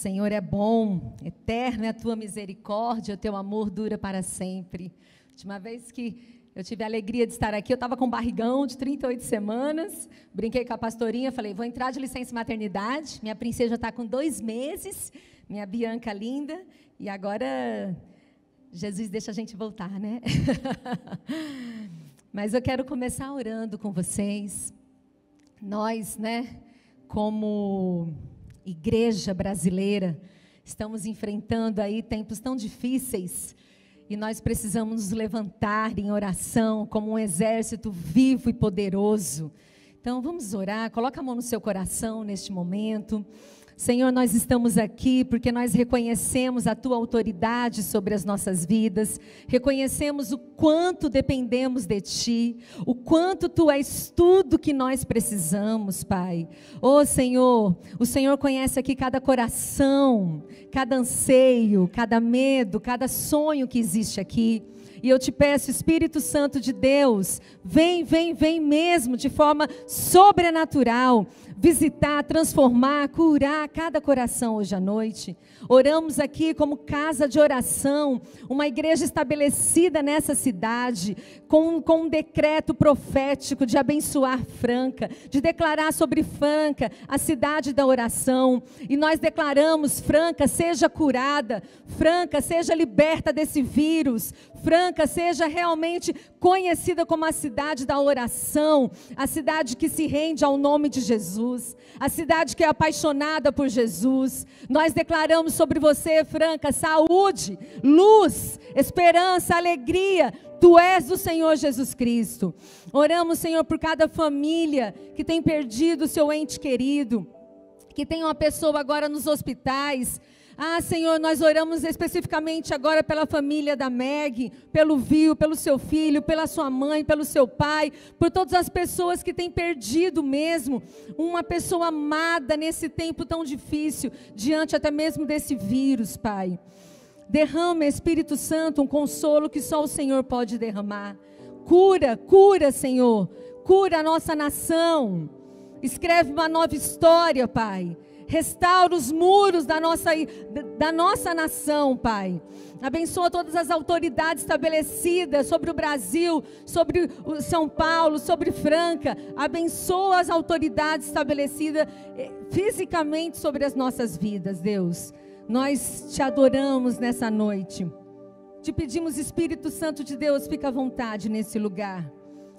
Senhor é bom, eterna é a tua misericórdia, o teu amor dura para sempre. Última vez que eu tive a alegria de estar aqui, eu estava com um barrigão de 38 semanas, brinquei com a pastorinha, falei, vou entrar de licença maternidade, minha princesa está com 2 meses, minha Bianca linda, e agora Jesus deixa a gente voltar, né? Mas eu quero começar orando com vocês. Nós, né, como igreja brasileira, estamos enfrentando aí tempos tão difíceis e nós precisamos nos levantar em oração como um exército vivo e poderoso. Então vamos orar, coloca a mão no seu coração neste momento. Senhor, nós estamos aqui porque nós reconhecemos a tua autoridade sobre as nossas vidas, reconhecemos o quanto dependemos de ti, o quanto tu és tudo que nós precisamos, Pai. Ô Senhor, o Senhor conhece aqui cada coração, cada anseio, cada medo, cada sonho que existe aqui. E eu te peço, Espírito Santo de Deus, vem mesmo de forma sobrenatural, visitar, transformar, curar cada coração hoje à noite. Oramos aqui como casa de oração, uma igreja estabelecida nessa cidade, com um decreto profético de abençoar Franca, de declarar sobre Franca a cidade da oração. E nós declaramos, Franca seja curada, Franca seja liberta desse vírus, Franca seja realmente conhecida como a cidade da oração, a cidade que se rende ao nome de Jesus, a cidade que é apaixonada por Jesus. Nós declaramos sobre você, Franca, saúde, luz, esperança, alegria. Tu és o Senhor Jesus Cristo. Oramos, Senhor, por cada família que tem perdido o seu ente querido, que tem uma pessoa agora nos hospitais. Senhor, nós oramos especificamente agora pela família da Meg, pelo Vil, pelo seu filho, pela sua mãe, pelo seu pai, por todas as pessoas que têm perdido mesmo uma pessoa amada nesse tempo tão difícil, diante até mesmo desse vírus, Pai. Derrama, Espírito Santo, um consolo que só o Senhor pode derramar. Cura, Senhor, cura a nossa nação, escreve uma nova história, Pai. Restaura os muros da nossa nação, Pai. Abençoa todas as autoridades estabelecidas sobre o Brasil, sobre o São Paulo, sobre Franca. Abençoa as autoridades estabelecidas fisicamente sobre as nossas vidas, Deus. Nós te adoramos nessa noite. Te pedimos, Espírito Santo de Deus, fica à vontade nesse lugar.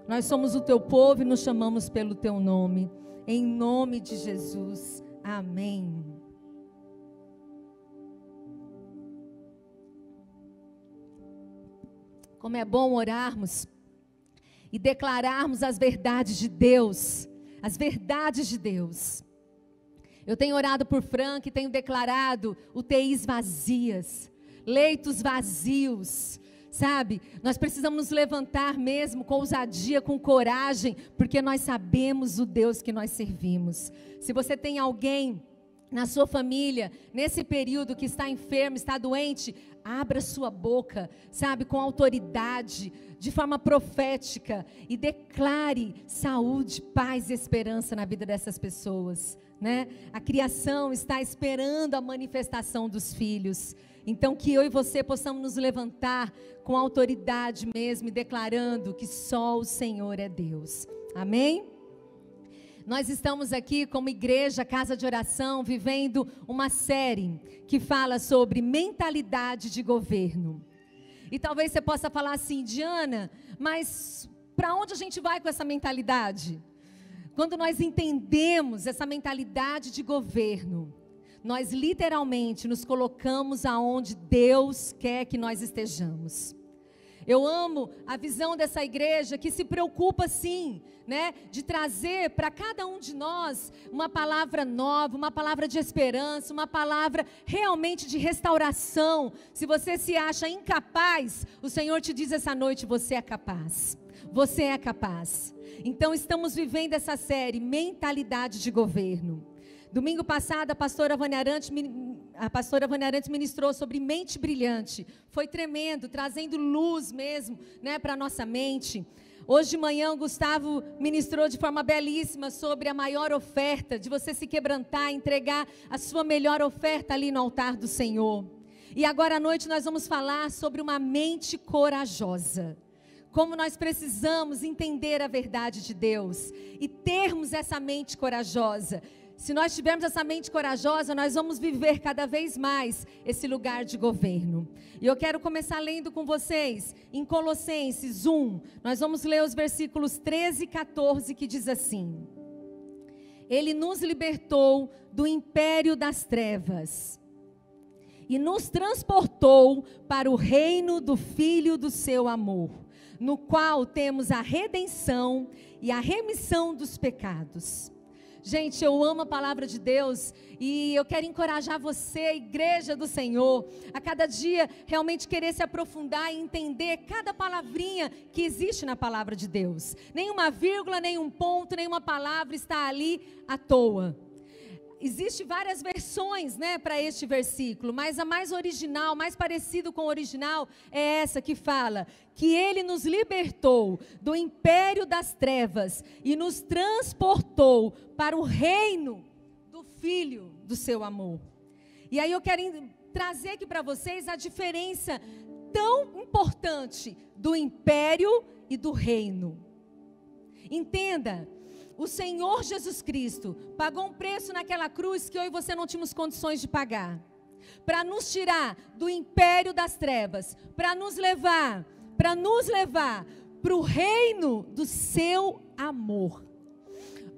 Nós somos o teu povo e nos chamamos pelo teu nome. Em nome de Jesus. Amém. Como é bom orarmos e declararmos as verdades de Deus, as verdades de Deus. Eu tenho orado por Franca e tenho declarado UTIs vazias, leitos vazios, sabe? Nós precisamos nos levantar mesmo com ousadia, com coragem, porque nós sabemos o Deus que nós servimos. Se você tem alguém na sua família, nesse período que está enfermo, está doente, abra sua boca, sabe, com autoridade, de forma profética, e declare saúde, paz e esperança na vida dessas pessoas, né? A criação está esperando a manifestação dos filhos. Então que eu e você possamos nos levantar com autoridade mesmo e declarando que só o Senhor é Deus. Amém? Nós estamos aqui como igreja, casa de oração, vivendo uma série que fala sobre mentalidade de governo. E talvez você possa falar assim, Diana, mas para onde a gente vai com essa mentalidade? Quando nós entendemos essa mentalidade de governo, nós literalmente nos colocamos aonde Deus quer que nós estejamos. Eu amo a visão dessa igreja que se preocupa sim, né, de trazer para cada um de nós uma palavra nova, uma palavra de esperança, uma palavra realmente de restauração. Se você se acha incapaz, o Senhor te diz essa noite, você é capaz. Você é capaz. Então estamos vivendo essa série, Mentalidade de Governo. Domingo passado, a pastora Vânia Arantes ministrou sobre mente brilhante. Foi tremendo, trazendo luz mesmo, né, para a nossa mente. Hoje de manhã o Gustavo ministrou de forma belíssima sobre a maior oferta, de você se quebrantar, entregar a sua melhor oferta ali no altar do Senhor. E agora à noite nós vamos falar sobre uma mente corajosa. Como nós precisamos entender a verdade de Deus e termos essa mente corajosa. Se nós tivermos essa mente corajosa, nós vamos viver cada vez mais esse lugar de governo. E eu quero começar lendo com vocês em Colossenses 1. Nós vamos ler os versículos 13 e 14 que diz assim: Ele nos libertou do império das trevas e nos transportou para o reino do Filho do seu amor, no qual temos a redenção e a remissão dos pecados. Gente, eu amo a palavra de Deus e eu quero encorajar você, igreja do Senhor, a cada dia realmente querer se aprofundar e entender cada palavrinha que existe na palavra de Deus. Nenhuma vírgula, nenhum ponto, nenhuma palavra está ali à toa. Existem várias versões, para este versículo, mas a mais original, mais parecido com o original, é essa que fala que Ele nos libertou do império das trevas e nos transportou para o reino do Filho do seu amor. E aí eu quero trazer aqui para vocês a diferença tão importante do império e do reino. Entenda. O Senhor Jesus Cristo pagou um preço naquela cruz que eu e você não tínhamos condições de pagar. Para nos tirar do império das trevas. Para nos levar para o reino do seu amor.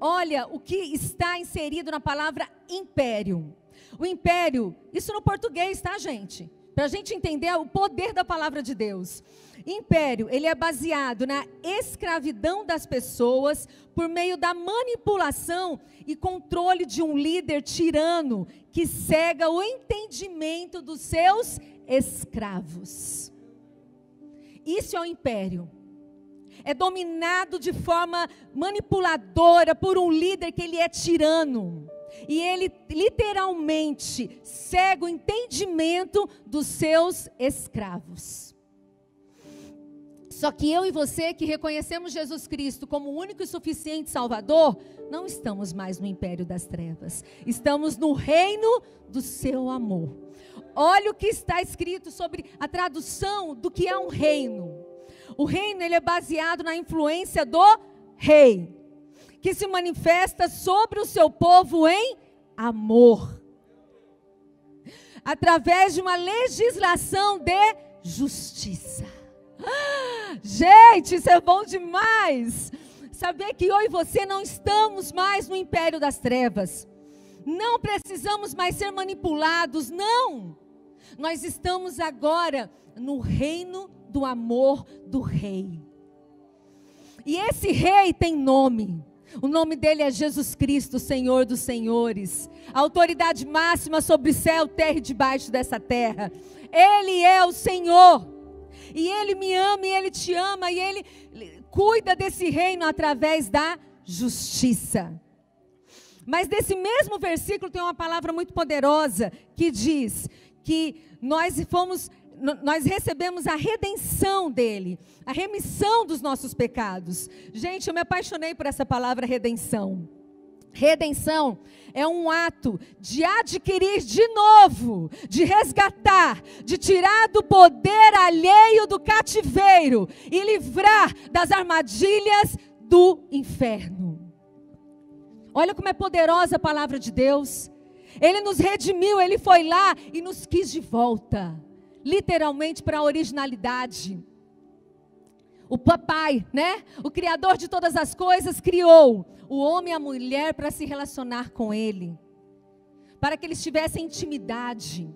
Olha o que está inserido na palavra império. O império, isso no português, tá, gente? Para a gente entender o poder da palavra de Deus. Império, ele é baseado na escravidão das pessoas por meio da manipulação e controle de um líder tirano que cega o entendimento dos seus escravos. Isso é o império. É dominado de forma manipuladora por um líder que ele é tirano. E ele literalmente cega o entendimento dos seus escravos. Só que eu e você que reconhecemos Jesus Cristo como o único e suficiente Salvador, não estamos mais no império das trevas. Estamos no reino do seu amor. Olha o que está escrito sobre a tradução do que é um reino. O reino, ele é baseado na influência do rei, que se manifesta sobre o seu povo em amor, através de uma legislação de justiça. Gente, isso é bom demais. Saber que eu e você não estamos mais no império das trevas. Não precisamos mais ser manipulados, não. Nós estamos agora no reino do amor do rei. E esse rei tem nome. O nome dele é Jesus Cristo, Senhor dos senhores. A autoridade máxima sobre o céu, terra e debaixo dessa terra. Ele é o Senhor. E Ele me ama e Ele te ama. E Ele cuida desse reino através da justiça. Mas desse mesmo versículo tem uma palavra muito poderosa que diz que nós recebemos a redenção dele, a remissão dos nossos pecados. Gente, eu me apaixonei por essa palavra redenção. Redenção é um ato de adquirir de novo, de resgatar, de tirar do poder alheio do cativeiro e livrar das armadilhas do inferno. Olha como é poderosa a palavra de Deus. Ele nos redimiu, Ele foi lá e nos quis de volta. Literalmente para a originalidade. O papai, o Criador de todas as coisas, criou o homem e a mulher para se relacionar com Ele. Para que eles tivessem intimidade.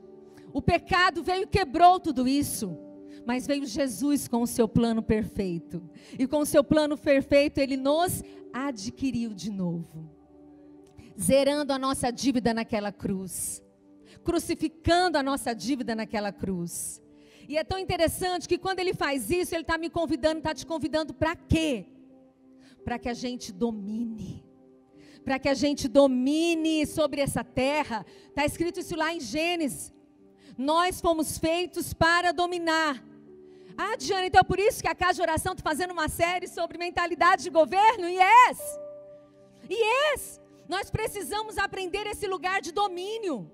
O pecado veio e quebrou tudo isso. Mas veio Jesus com o seu plano perfeito. E com o seu plano perfeito Ele nos adquiriu de novo. Zerando a nossa dívida naquela cruz. Crucificando a nossa dívida naquela cruz. E é tão interessante que quando Ele faz isso, Ele está me convidando, está te convidando para quê? Para que a gente domine. Para que a gente domine sobre essa terra. Está escrito isso lá em Gênesis. Nós fomos feitos para dominar. Ah, Diana, então é por isso que a Casa de Oração está fazendo uma série sobre mentalidade de governo? Yes! Nós precisamos aprender esse lugar de domínio.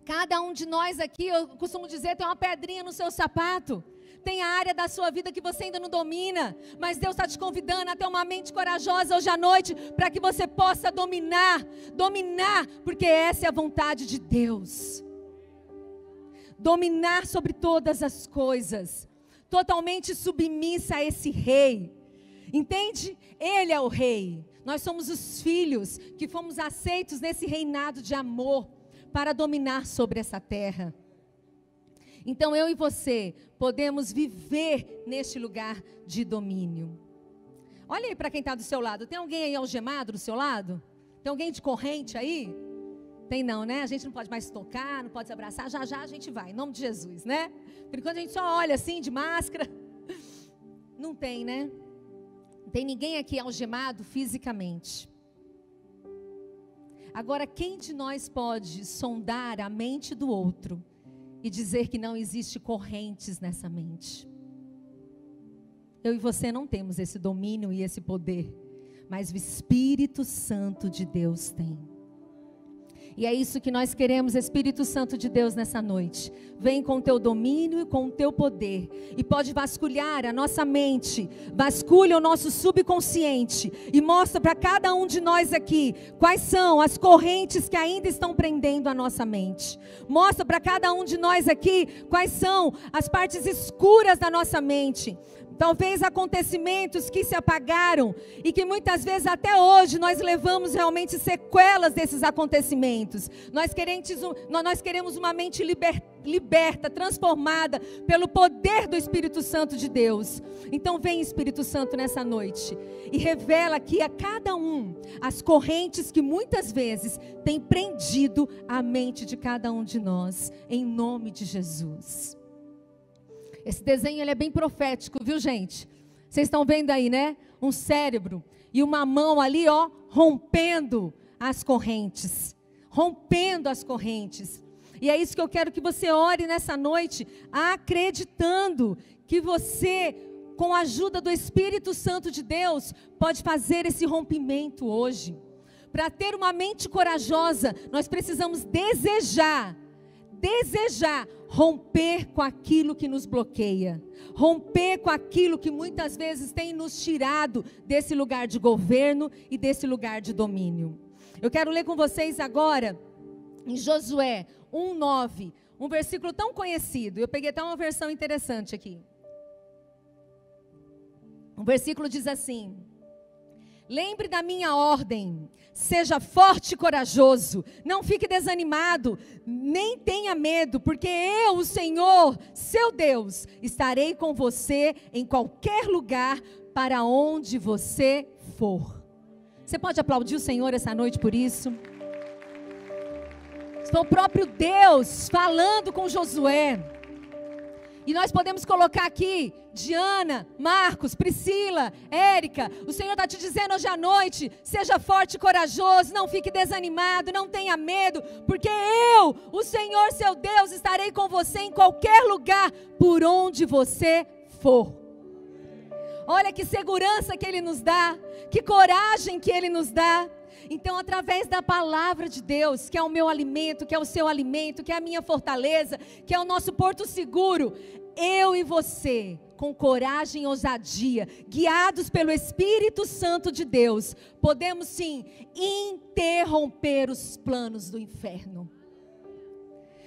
Cada um de nós aqui, eu costumo dizer, tem uma pedrinha no seu sapato. Tem a área da sua vida que você ainda não domina, mas Deus está te convidando a ter uma mente corajosa hoje à noite, para que você possa dominar, porque essa é a vontade de Deus. Dominar sobre todas as coisas, totalmente submissa a esse rei, entende? Ele é o rei, nós somos os filhos que fomos aceitos nesse reinado de amor, para dominar sobre essa terra. Então eu e você podemos viver neste lugar de domínio. Olha aí para quem está do seu lado. Tem alguém aí algemado do seu lado? Tem alguém de corrente aí? Tem não, né? A gente não pode mais tocar, não pode se abraçar. Já a gente vai, em nome de Jesus, né? Por enquanto a gente só olha assim, de máscara. Não tem, né? Não tem ninguém aqui algemado fisicamente. Agora, quem de nós pode sondar a mente do outro e dizer que não existe correntes nessa mente? Eu e você não temos esse domínio e esse poder, mas o Espírito Santo de Deus tem. E é isso que nós queremos, Espírito Santo de Deus, nessa noite. Vem com o teu domínio e com o teu poder. E pode vasculhar a nossa mente, vasculha o nosso subconsciente e mostra para cada um de nós aqui quais são as correntes que ainda estão prendendo a nossa mente. Mostra para cada um de nós aqui quais são as partes escuras da nossa mente. Talvez acontecimentos que se apagaram e que muitas vezes até hoje nós levamos realmente sequelas desses acontecimentos. Nós queremos uma mente liberta, transformada pelo poder do Espírito Santo de Deus. Então vem, Espírito Santo, nessa noite e revela aqui a cada um as correntes que muitas vezes têm prendido a mente de cada um de nós, em nome de Jesus. Esse desenho ele é bem profético, viu, gente? Vocês estão vendo aí, né? Um cérebro e uma mão ali, ó, rompendo as correntes. Rompendo as correntes. E é isso que eu quero que você ore nessa noite, acreditando que você, com a ajuda do Espírito Santo de Deus, pode fazer esse rompimento hoje. Para ter uma mente corajosa, nós precisamos desejar romper com aquilo que nos bloqueia, romper com aquilo que muitas vezes tem nos tirado desse lugar de governo e desse lugar de domínio. Eu quero ler com vocês agora em Josué 1:9, um versículo tão conhecido. Eu peguei até uma versão interessante aqui. O versículo diz assim: lembre da minha ordem, seja forte e corajoso, não fique desanimado, nem tenha medo, porque eu, o Senhor, seu Deus, estarei com você em qualquer lugar para onde você for. Você pode aplaudir o Senhor essa noite por isso? Foi o próprio Deus falando com Josué. E nós podemos colocar aqui Diana, Marcos, Priscila, Érica. O Senhor está te dizendo hoje à noite: seja forte e corajoso, não fique desanimado, não tenha medo, porque eu, o Senhor seu Deus, estarei com você em qualquer lugar por onde você for. Olha que segurança que Ele nos dá, que coragem que Ele nos dá. Então, através da palavra de Deus, que é o meu alimento, que é o seu alimento, que é a minha fortaleza, que é o nosso porto seguro, eu e você, com coragem e ousadia, guiados pelo Espírito Santo de Deus, podemos sim interromper os planos do inferno.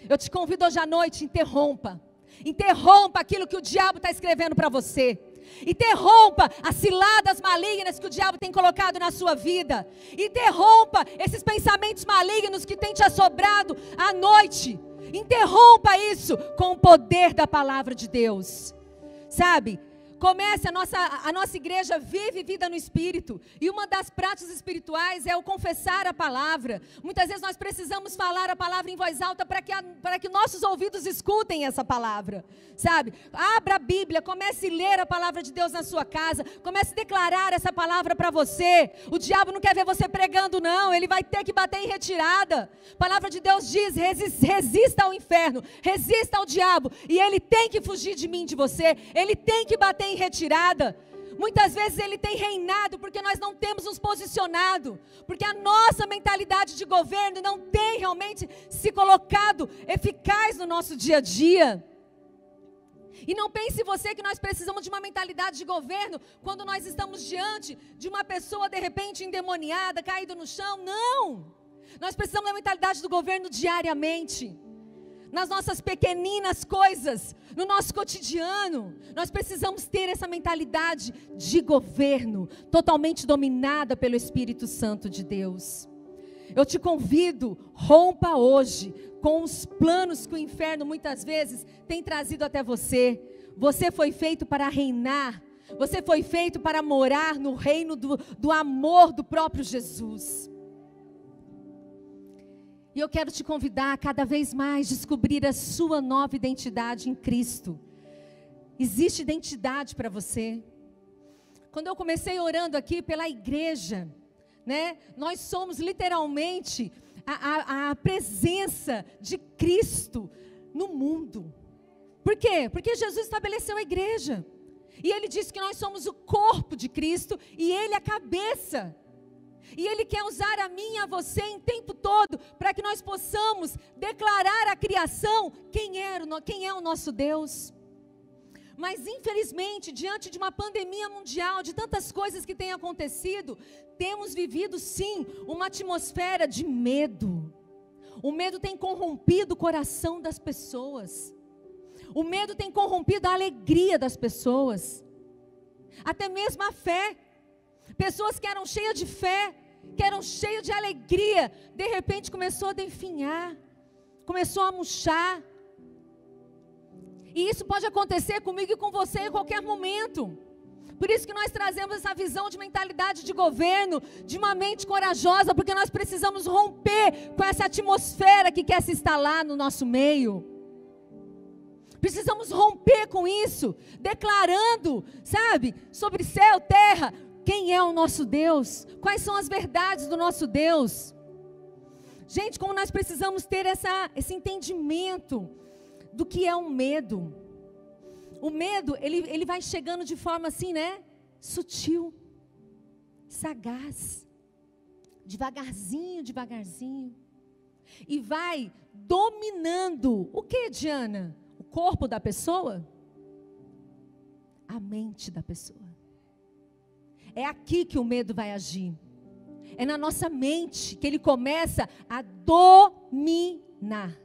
Eu te convido hoje à noite, interrompa aquilo que o diabo está escrevendo para você. Interrompa as ciladas malignas que o diabo tem colocado na sua vida. Interrompa esses pensamentos malignos que tem te assobrado à noite. Interrompa isso com o poder da palavra de Deus. Sabe, Comece, a nossa igreja vive vida no Espírito. E uma das práticas espirituais é o confessar a palavra. Muitas vezes nós precisamos falar a palavra em voz alta para que nossos ouvidos escutem essa palavra. Sabe? Abra a Bíblia, comece a ler a palavra de Deus na sua casa. Comece a declarar essa palavra para você. O diabo não quer ver você pregando, não. Ele vai ter que bater em retirada. A palavra de Deus diz: resista ao inferno, resista ao diabo. E ele tem que fugir de mim, de você. Ele tem que bater em retirada. Muitas vezes ele tem reinado porque nós não temos nos posicionado, porque a nossa mentalidade de governo não tem realmente se colocado eficaz no nosso dia a dia. E não pense você que nós precisamos de uma mentalidade de governo quando nós estamos diante de uma pessoa de repente endemoniada, caída no chão. Não! Nós precisamos da mentalidade do governo diariamente. Nas nossas pequeninas coisas, no nosso cotidiano, nós precisamos ter essa mentalidade de governo, totalmente dominada pelo Espírito Santo de Deus. Eu te convido, rompa hoje com os planos que o inferno muitas vezes tem trazido até você. Você foi feito para reinar, você foi feito para morar no reino do amor do próprio Jesus. E eu quero te convidar a cada vez mais descobrir a sua nova identidade em Cristo. Existe identidade para você. Quando eu comecei orando aqui pela igreja, né, nós somos literalmente a presença de Cristo no mundo. Por quê? Porque Jesus estabeleceu a igreja. E Ele disse que nós somos o corpo de Cristo e Ele a cabeça. E Ele quer usar a mim e a você em tempo todo, para que nós possamos declarar à criação quem é o nosso Deus. Mas infelizmente, diante de uma pandemia mundial, de tantas coisas que têm acontecido, temos vivido sim, uma atmosfera de medo. O medo tem corrompido o coração das pessoas. O medo tem corrompido a alegria das pessoas. Até mesmo a fé. Pessoas que eram cheias de fé, que eram cheias de alegria, de repente começou a definhar, começou a murchar. E isso pode acontecer comigo e com você em qualquer momento. Por isso que nós trazemos essa visão de mentalidade de governo, de uma mente corajosa, porque nós precisamos romper com essa atmosfera que quer se instalar no nosso meio. Precisamos romper com isso, declarando, sabe, sobre céu, terra, quem é o nosso Deus? Quais são as verdades do nosso Deus? Gente, como nós precisamos ter esse entendimento do que é um medo. O medo, ele vai chegando de forma assim, né? Sutil, sagaz, devagarzinho, devagarzinho. E vai dominando. O que, Diana? O corpo da pessoa? A mente da pessoa. É aqui que o medo vai agir. É na nossa mente que ele começa a dominar.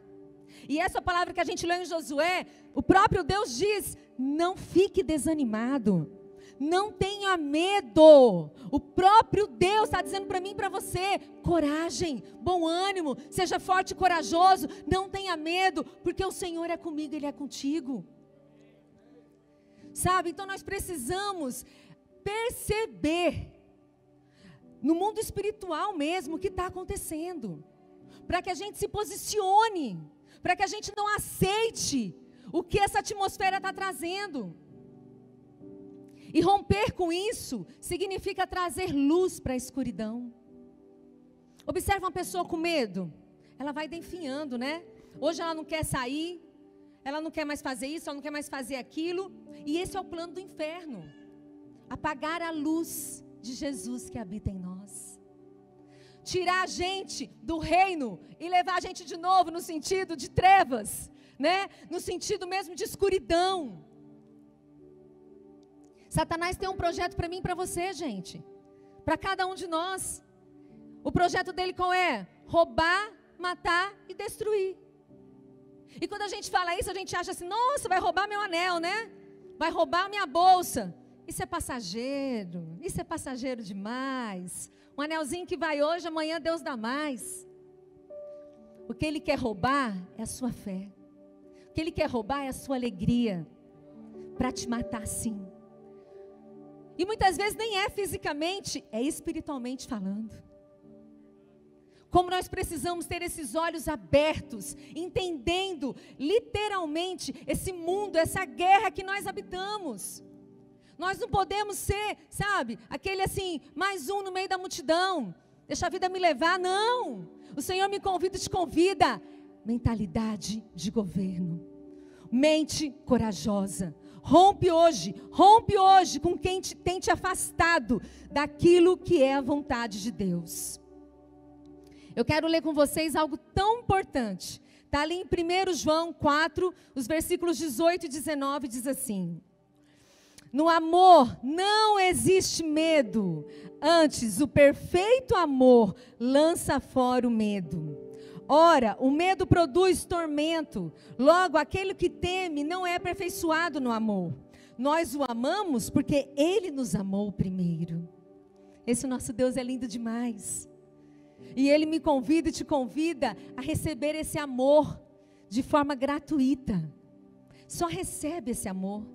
E essa palavra que a gente leu em Josué, o próprio Deus diz: não fique desanimado, não tenha medo. O próprio Deus está dizendo para mim e para você: coragem, bom ânimo, seja forte e corajoso, não tenha medo, porque o Senhor é comigo, Ele é contigo. Sabe, então nós precisamos perceber, no mundo espiritual mesmo, o que está acontecendo, para que a gente se posicione, para que a gente não aceite o que essa atmosfera está trazendo. E romper com isso significa trazer luz para a escuridão. Observa uma pessoa com medo, ela vai definhando, né? Hoje ela não quer sair, ela não quer mais fazer isso, ela não quer mais fazer aquilo, e esse é o plano do inferno. Apagar a luz de Jesus que habita em nós. Tirar a gente do reino e levar a gente de novo no sentido de trevas, né? No sentido mesmo de escuridão. Satanás tem um projeto para mim e para você, gente. Para cada um de nós. O projeto dele qual é? Roubar, matar e destruir. E quando a gente fala isso, a gente acha assim: nossa, vai roubar meu anel, né? Vai roubar minha bolsa. Isso é passageiro demais. Um anelzinho que vai hoje, amanhã Deus dá mais. O que Ele quer roubar é a sua fé. O que Ele quer roubar é a sua alegria. Para te matar sim. E muitas vezes nem é fisicamente, é espiritualmente falando. Como nós precisamos ter esses olhos abertos, entendendo literalmente esse mundo, essa guerra que nós habitamos. Nós não podemos ser, sabe, aquele assim, mais um no meio da multidão. Deixa a vida me levar, não. O Senhor me convida e te convida. Mentalidade de governo. Mente corajosa. Rompe hoje com quem tem te afastado daquilo que é a vontade de Deus. Eu quero ler com vocês algo tão importante. Está ali em 1 João 4, os versículos 18 e 19, diz assim: no amor não existe medo, antes o perfeito amor lança fora o medo. Ora, o medo produz tormento, logo aquele que teme não é aperfeiçoado no amor. Nós o amamos porque Ele nos amou primeiro. Esse nosso Deus é lindo demais. E Ele me convida e te convida a receber esse amor de forma gratuita. Só recebe esse amor,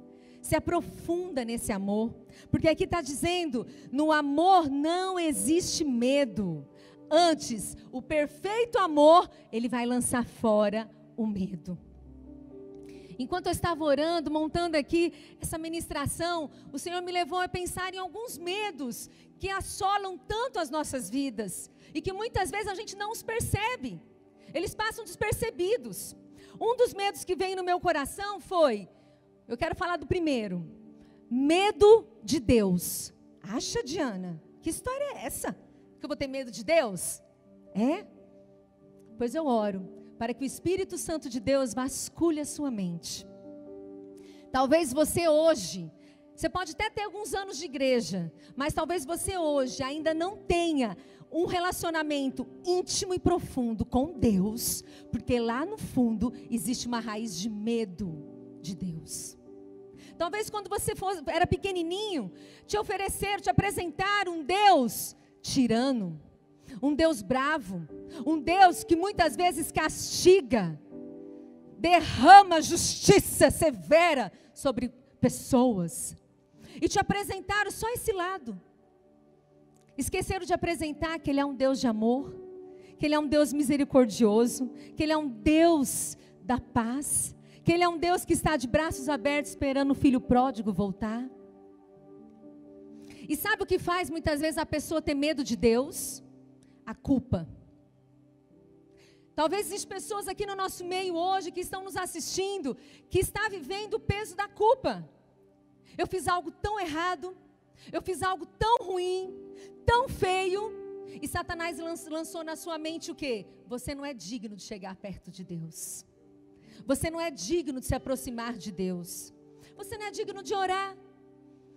se aprofunda nesse amor, porque aqui está dizendo, no amor não existe medo. Antes, o perfeito amor, Ele vai lançar fora o medo. Enquanto eu estava orando, montando aqui essa ministração, o Senhor me levou a pensar em alguns medos que assolam tanto as nossas vidas e que muitas vezes a gente não os percebe. Eles passam despercebidos. Um dos medos que veio no meu coração foi, eu quero falar do primeiro, medo de Deus. Acha, Diana? Que história é essa? Que eu vou ter medo de Deus? É? Pois eu oro para que o Espírito Santo de Deus vasculhe a sua mente. Talvez você hoje, você pode até ter alguns anos de igreja, mas talvez você hoje ainda não tenha um relacionamento íntimo e profundo com Deus, porque lá no fundo existe uma raiz de medo de Deus. Talvez quando você era pequenininho, te apresentaram um Deus tirano, um Deus bravo, um Deus que muitas vezes castiga, derrama justiça severa sobre pessoas, e te apresentaram só esse lado. Esqueceram de apresentar que Ele é um Deus de amor, que Ele é um Deus misericordioso, que Ele é um Deus da paz, que Ele é um Deus que está de braços abertos esperando o filho pródigo voltar. E sabe o que faz muitas vezes a pessoa ter medo de Deus? A culpa. Talvez existam pessoas aqui no nosso meio hoje que estão nos assistindo, que está vivendo o peso da culpa. Eu fiz algo tão errado, eu fiz algo tão ruim, tão feio, e Satanás lançou na sua mente o quê? Você não é digno de chegar perto de Deus. Você não é digno de se aproximar de Deus. Você não é digno de orar.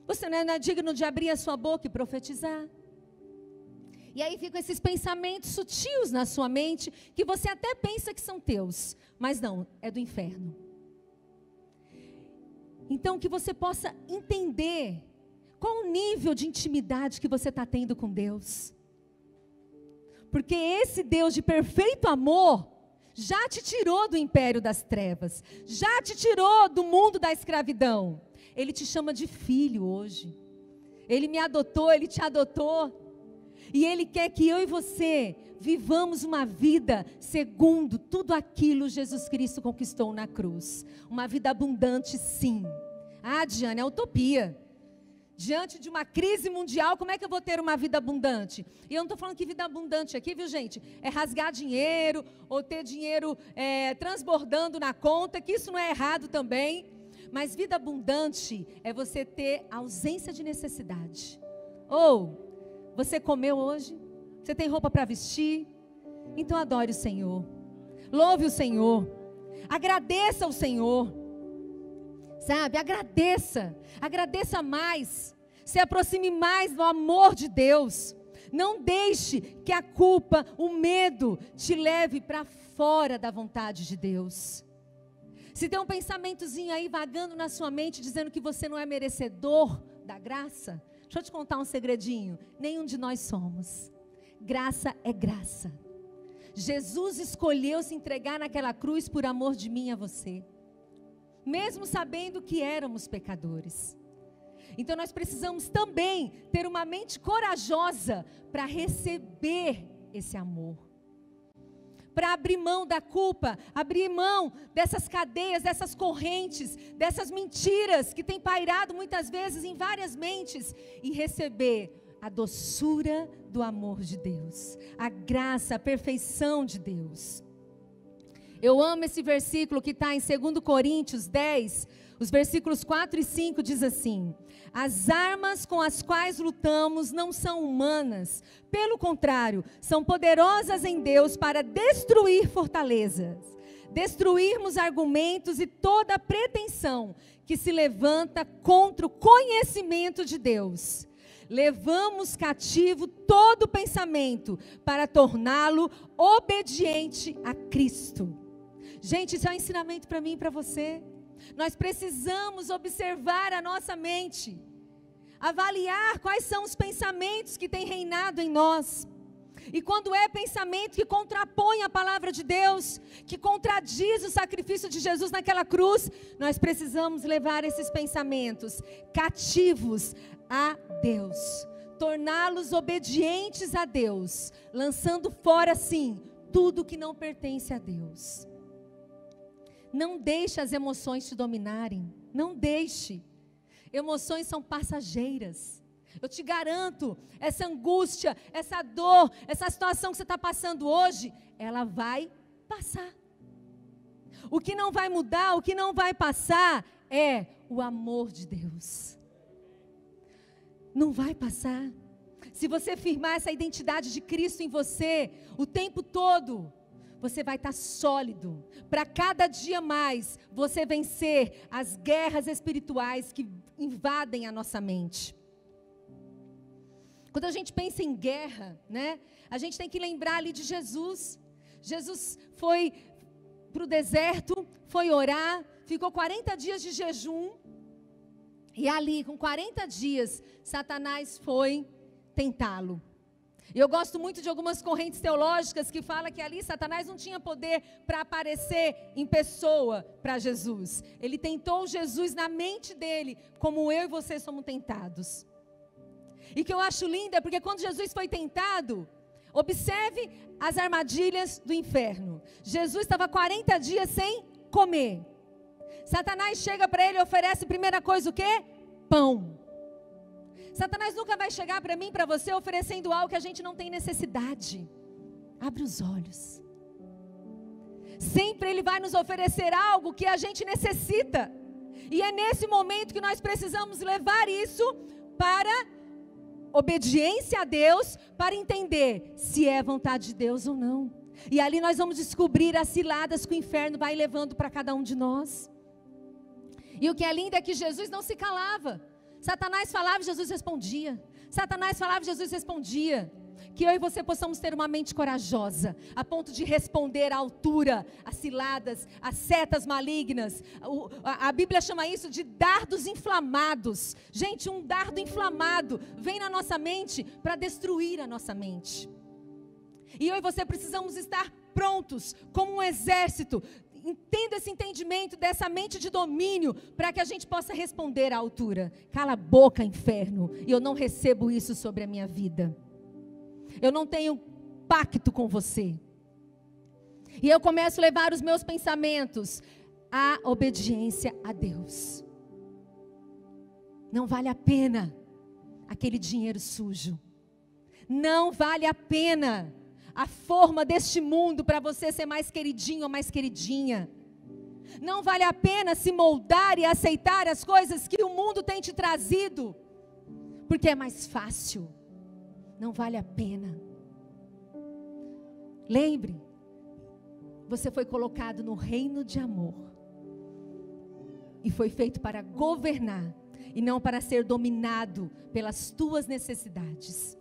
Você não é digno de abrir a sua boca e profetizar. E aí ficam esses pensamentos sutis na sua mente, que você até pensa que são teus, mas não, é do inferno. Então que você possa entender qual o nível de intimidade que você está tendo com Deus. Porque esse Deus de perfeito amor já te tirou do império das trevas, já te tirou do mundo da escravidão. Ele te chama de filho hoje. Ele me adotou, Ele te adotou. E Ele quer que eu e você vivamos uma vida segundo tudo aquilo Jesus Cristo conquistou na cruz. Uma vida abundante, sim. Ah, Diana, é utopia. Diante de uma crise mundial, como é que eu vou ter uma vida abundante? E eu não estou falando que vida abundante aqui, viu, gente? É rasgar dinheiro, ou ter dinheiro transbordando na conta, que isso não é errado também. Mas vida abundante é você ter ausência de necessidade. Ou, você comeu hoje? Você tem roupa para vestir? Então adore o Senhor. Louve o Senhor. Agradeça ao Senhor. Sabe, agradeça mais, se aproxime mais do amor de Deus. Não deixe que a culpa, o medo te leve para fora da vontade de Deus. Se tem um pensamentozinho aí vagando na sua mente, dizendo que você não é merecedor da graça, deixa eu te contar um segredinho, nenhum de nós somos. Graça é graça. Jesus escolheu se entregar naquela cruz por amor de mim e a você. Mesmo sabendo que éramos pecadores. Então nós precisamos também ter uma mente corajosa para receber esse amor. Para abrir mão da culpa, abrir mão dessas cadeias, dessas correntes, dessas mentiras que têm pairado muitas vezes em várias mentes e receber a doçura do amor de Deus, a graça, a perfeição de Deus. Eu amo esse versículo que está em 2 Coríntios 10, os versículos 4 e 5 diz assim: as armas com as quais lutamos não são humanas, pelo contrário, são poderosas em Deus para destruir fortalezas, destruirmos argumentos e toda pretensão que se levanta contra o conhecimento de Deus. Levamos cativo todo pensamento para torná-lo obediente a Cristo. Gente, isso é um ensinamento para mim e para você. Nós precisamos observar a nossa mente, avaliar quais são os pensamentos que têm reinado em nós. E quando é pensamento que contrapõe a palavra de Deus, que contradiz o sacrifício de Jesus naquela cruz, nós precisamos levar esses pensamentos cativos a Deus, torná-los obedientes a Deus, lançando fora, sim, tudo que não pertence a Deus. Não deixe as emoções te dominarem, não deixe. Emoções são passageiras. Eu te garanto, essa angústia, essa dor, essa situação que você está passando hoje, ela vai passar. O que não vai mudar, o que não vai passar, é o amor de Deus. Não vai passar. Se você firmar essa identidade de Cristo em você, o tempo todo, você vai estar sólido, para cada dia mais, você vencer as guerras espirituais que invadem a nossa mente. Quando a gente pensa em guerra, né, a gente tem que lembrar ali de Jesus. Jesus foi para o deserto, foi orar, ficou 40 dias de jejum, e ali, com 40 dias, Satanás foi tentá-lo. Eu gosto muito de algumas correntes teológicas que falam que ali Satanás não tinha poder para aparecer em pessoa para Jesus. Ele tentou Jesus na mente dele, como eu e você somos tentados. E que eu acho lindo é porque quando Jesus foi tentado, observe as armadilhas do inferno. Jesus estava 40 dias sem comer. Satanás chega para ele e oferece, primeira coisa, o quê? Pão. Satanás nunca vai chegar para mim e para você oferecendo algo que a gente não tem necessidade. Abre os olhos. Sempre ele vai nos oferecer algo que a gente necessita. E é nesse momento que nós precisamos levar isso para obediência a Deus, para entender se é vontade de Deus ou não. E ali nós vamos descobrir as ciladas que o inferno vai levando para cada um de nós. E o que é lindo é que Jesus não se calava. Satanás falava e Jesus respondia. Satanás falava e Jesus respondia. Que eu e você possamos ter uma mente corajosa, a ponto de responder à altura, às ciladas, às setas malignas. A Bíblia chama isso de dardos inflamados. Gente, um dardo inflamado vem na nossa mente para destruir a nossa mente. E eu e você precisamos estar prontos, como um exército. Entenda esse entendimento dessa mente de domínio, para que a gente possa responder à altura. Cala a boca, inferno, e eu não recebo isso sobre a minha vida. Eu não tenho pacto com você. E eu começo a levar os meus pensamentos à obediência a Deus. Não vale a pena aquele dinheiro sujo. Não vale a pena a forma deste mundo para você ser mais queridinho ou mais queridinha. Não vale a pena se moldar e aceitar as coisas que o mundo tem te trazido, porque é mais fácil. Não vale a pena. Lembre, você foi colocado no reino de amor e foi feito para governar e não para ser dominado pelas tuas necessidades.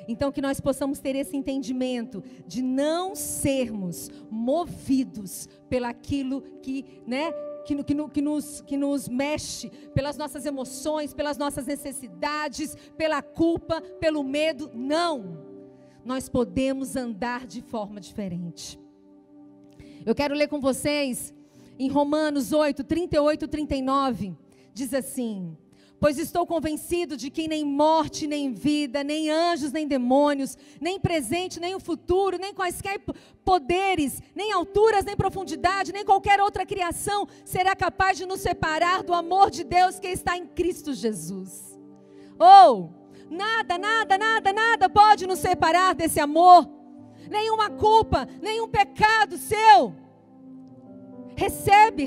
Então que nós possamos ter esse entendimento de não sermos movidos pelaquilo que, né, que nos mexe, pelas nossas emoções, pelas nossas necessidades, pela culpa, pelo medo. Não, nós podemos andar de forma diferente. Eu quero ler com vocês em Romanos 8, 38 e 39, diz assim: Pois estou convencido de que nem morte, nem vida, nem anjos, nem demônios, nem presente, nem o futuro, nem quaisquer poderes, nem alturas, nem profundidade, nem qualquer outra criação será capaz de nos separar do amor de Deus que está em Cristo Jesus. Nada pode nos separar desse amor. Nenhuma culpa, nenhum pecado seu. Recebe.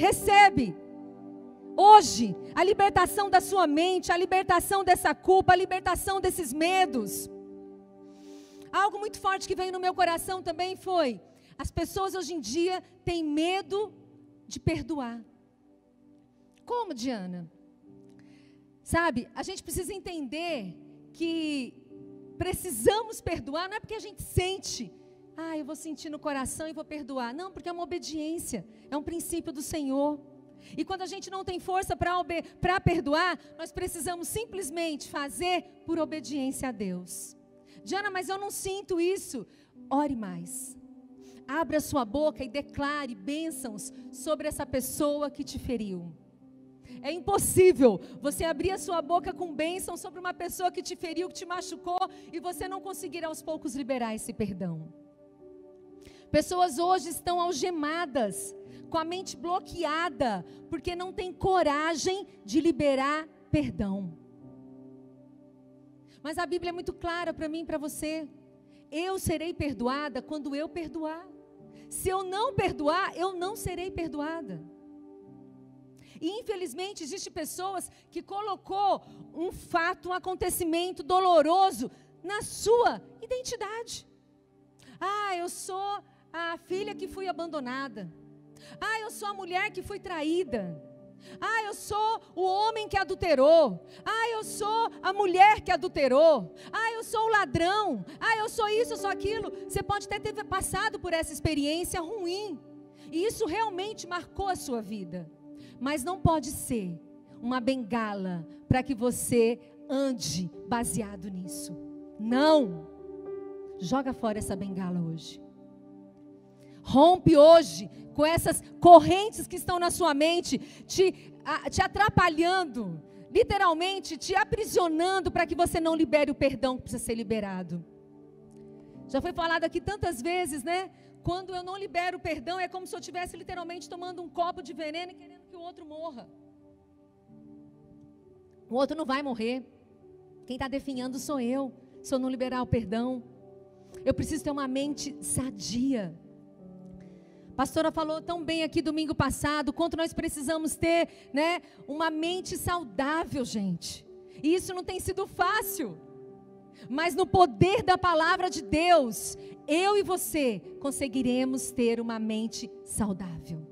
Hoje, a libertação da sua mente, a libertação dessa culpa, a libertação desses medos. Algo muito forte que veio no meu coração também foi: as pessoas hoje em dia têm medo de perdoar. Como, Diana? Sabe, a gente precisa entender que precisamos perdoar, não é porque a gente sente, eu vou sentir no coração e vou perdoar. Não, porque é uma obediência, é um princípio do Senhor. E quando a gente não tem força para perdoar, nós precisamos simplesmente fazer por obediência a Deus. Diana, mas eu não sinto isso. Ore mais. Abra sua boca e declare bênçãos sobre essa pessoa que te feriu. É impossível você abrir a sua boca com bênção sobre uma pessoa que te feriu, que te machucou, e você não conseguir aos poucos liberar esse perdão. Pessoas hoje estão algemadas, com a mente bloqueada, porque não tem coragem de liberar perdão. Mas a Bíblia é muito clara para mim e para você. Eu serei perdoada quando eu perdoar. Se eu não perdoar, eu não serei perdoada. E infelizmente existem pessoas que colocou um fato, um acontecimento doloroso na sua identidade. Eu sou a filha que fui abandonada. Eu sou a mulher que fui traída. Eu sou o homem que adulterou. Eu sou a mulher que adulterou. Eu sou o ladrão. Eu sou isso, eu sou aquilo. Você pode até ter passado por essa experiência ruim, e isso realmente marcou a sua vida. Mas não pode ser uma bengala para que você ande baseado nisso. Não. Joga fora essa bengala hoje. Rompe hoje com essas correntes que estão na sua mente, te atrapalhando, literalmente te aprisionando para que você não libere o perdão que precisa ser liberado. Já foi falado aqui tantas vezes, né? Quando eu não libero o perdão, é como se eu estivesse literalmente tomando um copo de veneno e querendo que o outro morra. O outro não vai morrer. Quem está definhando sou eu, se eu não liberar o perdão. Eu preciso ter uma mente sadia. A pastora falou tão bem aqui domingo passado, quanto nós precisamos ter, né, uma mente saudável, gente. E isso não tem sido fácil. Mas no poder da palavra de Deus, eu e você conseguiremos ter uma mente saudável.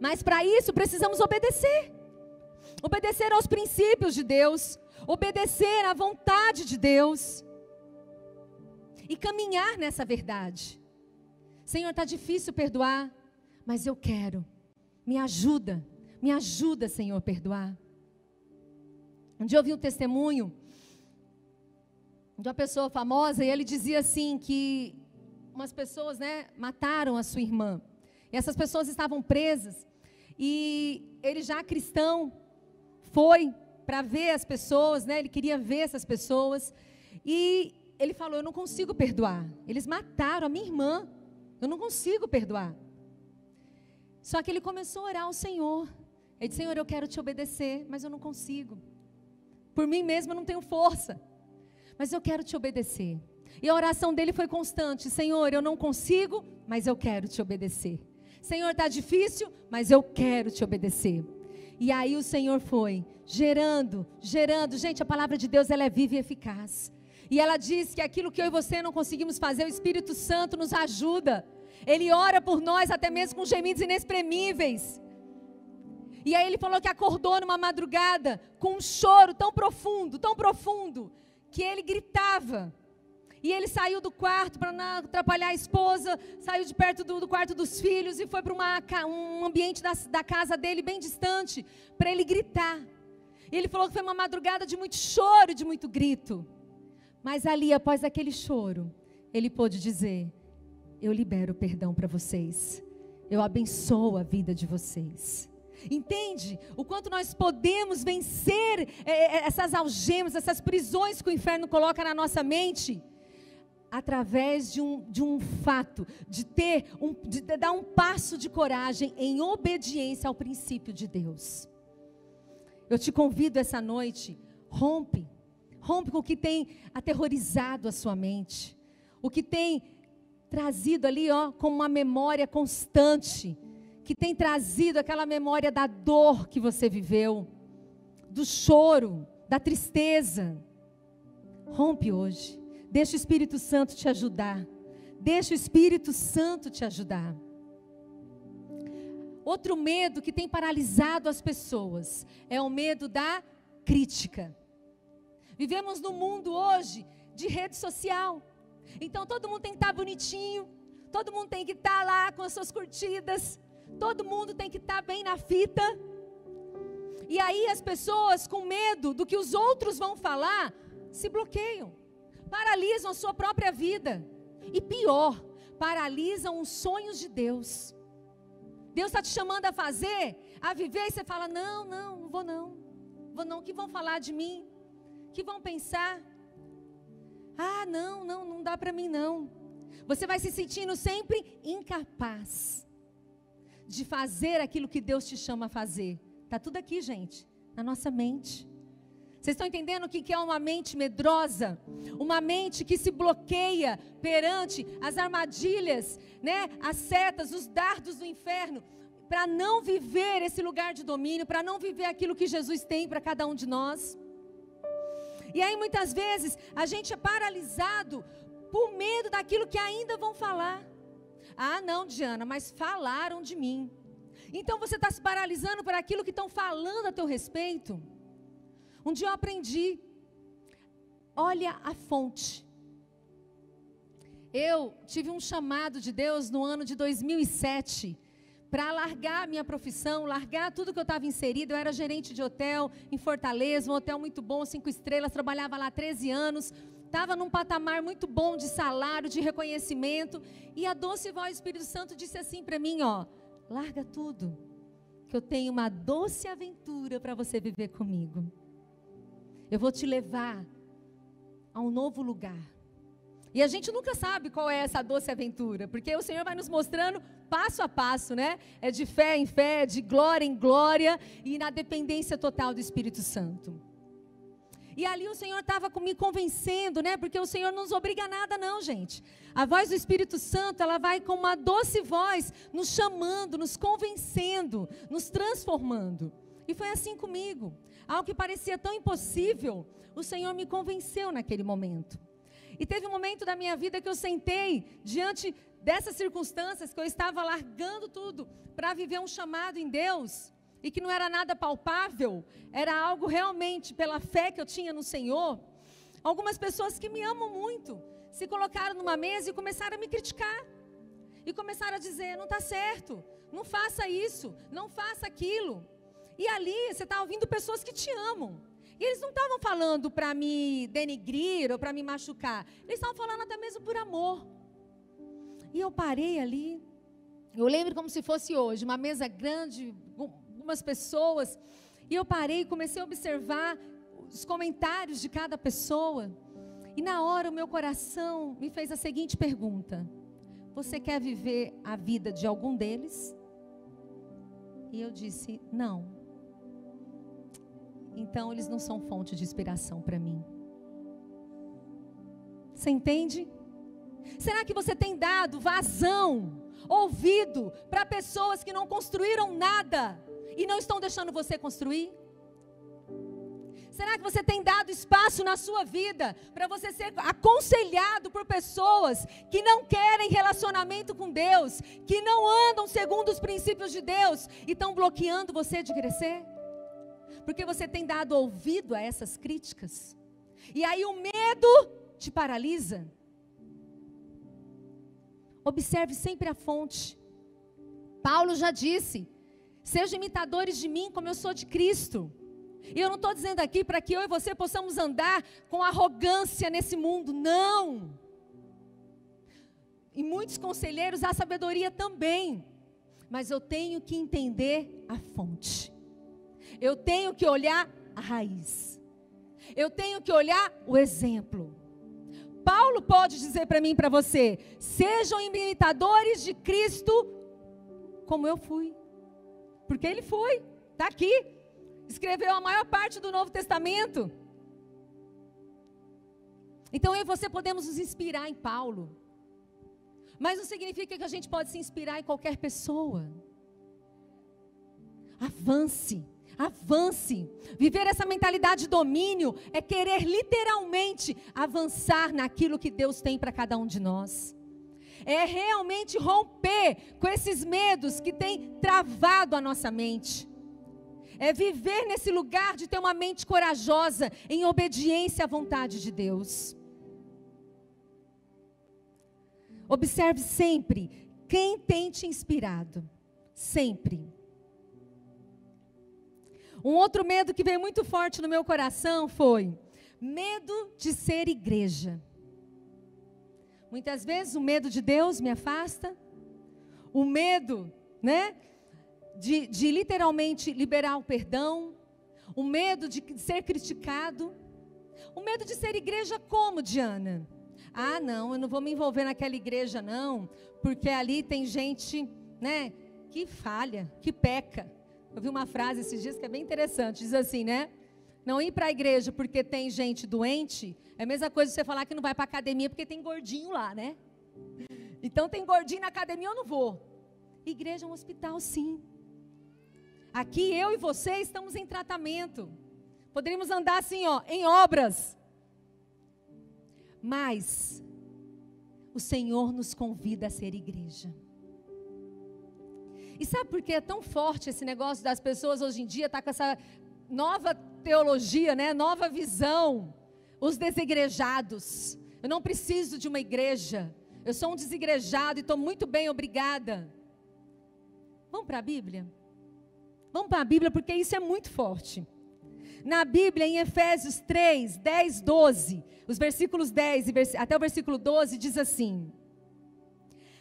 Mas para isso precisamos obedecer. Obedecer aos princípios de Deus. Obedecer à vontade de Deus. E caminhar nessa verdade. Senhor, está difícil perdoar, mas eu quero. Me ajuda, Senhor, a perdoar. Um dia eu ouvi um testemunho de uma pessoa famosa, e ele dizia assim, que umas pessoas, né, mataram a sua irmã. E essas pessoas estavam presas, e ele já cristão, foi para ver as pessoas, né, ele queria ver essas pessoas, e ele falou: eu não consigo perdoar, eles mataram a minha irmã, eu não consigo perdoar. Só que ele começou a orar ao Senhor. Ele disse: Senhor, eu quero te obedecer, mas eu não consigo. Por mim mesmo eu não tenho força, mas eu quero te obedecer. E a oração dele foi constante: Senhor, eu não consigo, mas eu quero te obedecer. Senhor, está difícil, mas eu quero te obedecer. E aí o Senhor foi gerando. Gente, a palavra de Deus, ela é viva e eficaz. E ela diz que aquilo que eu e você não conseguimos fazer, o Espírito Santo nos ajuda. Ele ora por nós até mesmo com gemidos inexprimíveis. E aí ele falou que acordou numa madrugada com um choro tão profundo, que ele gritava. E ele saiu do quarto para não atrapalhar a esposa, saiu de perto do quarto dos filhos e foi para um ambiente da casa dele bem distante, para ele gritar. E ele falou que foi uma madrugada de muito choro, de muito grito. Mas ali, após aquele choro, ele pôde dizer: eu libero perdão para vocês, eu abençoo a vida de vocês. Entende? O quanto nós podemos vencer essas algemas, essas prisões que o inferno coloca na nossa mente, através de um fato, de dar um passo de coragem em obediência ao princípio de Deus. Eu te convido essa noite, rompe com o que tem aterrorizado a sua mente, o que tem trazido ali, como uma memória constante, que tem trazido aquela memória da dor que você viveu, do choro, da tristeza. Rompe hoje. Deixa o Espírito Santo te ajudar. Deixa o Espírito Santo te ajudar. Outro medo que tem paralisado as pessoas é o medo da crítica. Vivemos num mundo hoje de rede social. Então todo mundo tem que estar bonitinho, todo mundo tem que estar lá com as suas curtidas, todo mundo tem que estar bem na fita. E aí as pessoas, com medo do que os outros vão falar, se bloqueiam, paralisam a sua própria vida. E pior, paralisam os sonhos de Deus. Deus está te chamando a fazer, a viver, e você fala, não vou não. O que vão falar de mim? O que vão pensar? Não dá para mim não. Você vai se sentindo sempre incapaz de fazer aquilo que Deus te chama a fazer. Está tudo aqui, gente, na nossa mente. Vocês estão entendendo o que é uma mente medrosa? Uma mente que se bloqueia perante as armadilhas, né? As setas, os dardos do inferno, para não viver esse lugar de domínio, para não viver aquilo que Jesus tem para cada um de nós. E aí muitas vezes a gente é paralisado por medo daquilo que ainda vão falar. Não, Diana, mas falaram de mim. Então você está se paralisando por aquilo que estão falando a teu respeito. Um dia eu aprendi, olha a fonte. Eu tive um chamado de Deus no ano de 2007, para largar a minha profissão, largar tudo que eu estava inserida. Eu era gerente de hotel em Fortaleza, um hotel muito bom, 5 estrelas, trabalhava lá 13 anos, estava num patamar muito bom de salário, de reconhecimento, e a doce voz do Espírito Santo disse assim para mim, larga tudo, que eu tenho uma doce aventura para você viver comigo. Eu vou te levar a um novo lugar. E a gente nunca sabe qual é essa doce aventura, porque o Senhor vai nos mostrando passo a passo, né? É de fé em fé, de glória em glória e na dependência total do Espírito Santo. E ali o Senhor estava me convencendo, né? Porque o Senhor não nos obriga a nada não, gente. A voz do Espírito Santo, ela vai com uma doce voz, nos chamando, nos convencendo, nos transformando. E foi assim comigo. Algo que parecia tão impossível, o Senhor me convenceu naquele momento. E teve um momento da minha vida que eu sentei diante dessas circunstâncias, que eu estava largando tudo para viver um chamado em Deus, e que não era nada palpável, era algo realmente pela fé que eu tinha no Senhor. Algumas pessoas que me amam muito, se colocaram numa mesa e começaram a me criticar. E começaram a dizer, não está certo, não faça isso, não faça aquilo. E ali você está ouvindo pessoas que te amam. E eles não estavam falando para me denigrir ou para me machucar. Eles estavam falando até mesmo por amor. E eu parei ali. Eu lembro como se fosse hoje, uma mesa grande, algumas pessoas. E eu parei e comecei a observar os comentários de cada pessoa. E na hora o meu coração me fez a seguinte pergunta: você quer viver a vida de algum deles? E eu disse, não. Então eles não são fonte de inspiração para mim. Você entende? Será que você tem dado vazão, ouvido para pessoas que não construíram nada e não estão deixando você construir? Será que você tem dado espaço na sua vida para você ser aconselhado por pessoas que não querem relacionamento com Deus, que não andam segundo os princípios de Deus e estão bloqueando você de crescer? Porque você tem dado ouvido a essas críticas. E aí o medo te paralisa. Observe sempre a fonte. Paulo já disse, sejam imitadores de mim como eu sou de Cristo. E eu não estou dizendo aqui para que eu e você possamos andar com arrogância nesse mundo, não. Em muitos conselheiros há sabedoria também. mas eu tenho que entender a fonte. Eu tenho que olhar a raiz. Eu tenho que olhar o exemplo. Paulo pode dizer para mim e para você: sejam imitadores de Cristo como eu fui. Porque ele foi, está aqui. Escreveu a maior parte do Novo Testamento. Então eu e você podemos nos inspirar em Paulo. Mas não significa que a gente pode se inspirar em qualquer pessoa. Avance, avance. Viver essa mentalidade de domínio é querer literalmente avançar naquilo que Deus tem para cada um de nós. É realmente romper com esses medos que têm travado a nossa mente. É viver nesse lugar de ter uma mente corajosa em obediência à vontade de Deus. Observe sempre quem tem te inspirado. Sempre. Um outro medo que veio muito forte no meu coração foi medo de ser igreja. Muitas vezes o medo de Deus me afasta. O medo, de literalmente liberar o perdão. O medo de ser criticado. O medo de ser igreja como, Diana? Ah, não, eu não vou me envolver naquela igreja não, porque ali tem gente, que falha, que peca. Eu vi uma frase esses dias que é bem interessante, diz assim, não ir para a igreja porque tem gente doente, é a mesma coisa de você falar que não vai para a academia porque tem gordinho lá, Então tem gordinho na academia, eu não vou. Igreja é um hospital, sim. Aqui eu e você estamos em tratamento. Poderíamos andar assim, em obras. Mas o Senhor nos convida a ser igreja. E sabe por que é tão forte esse negócio das pessoas hoje em dia, tá com essa nova teologia, nova visão, os desigrejados. Eu não preciso de uma igreja, eu sou um desigrejado e estou muito bem, obrigada. Vamos para a Bíblia? Vamos para a Bíblia porque isso é muito forte. Na Bíblia, em Efésios 3, 10, 12, os versículos 10 até o versículo 12, diz assim: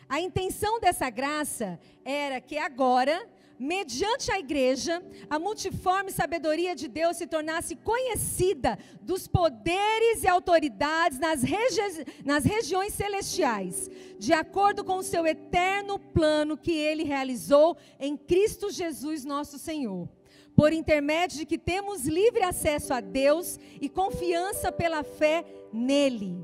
a intenção dessa graça era que agora, mediante a igreja, a multiforme sabedoria de Deus se tornasse conhecida dos poderes e autoridades nas regiões celestiais, de acordo com o seu eterno plano que Ele realizou em Cristo Jesus nosso Senhor. Por intermédio de que temos livre acesso a Deus e confiança pela fé nele.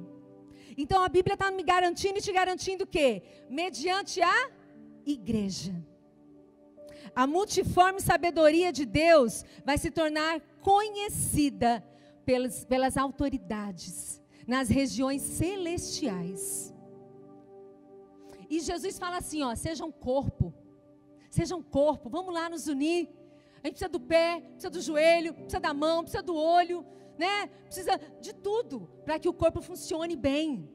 Então a Bíblia está me garantindo e te garantindo o quê? Mediante a igreja. A multiforme sabedoria de Deus vai se tornar conhecida pelas autoridades, nas regiões celestiais. E Jesus fala assim, sejam corpo, vamos lá nos unir. A gente precisa do pé, precisa do joelho, precisa da mão, precisa do olho, precisa de tudo para que o corpo funcione bem.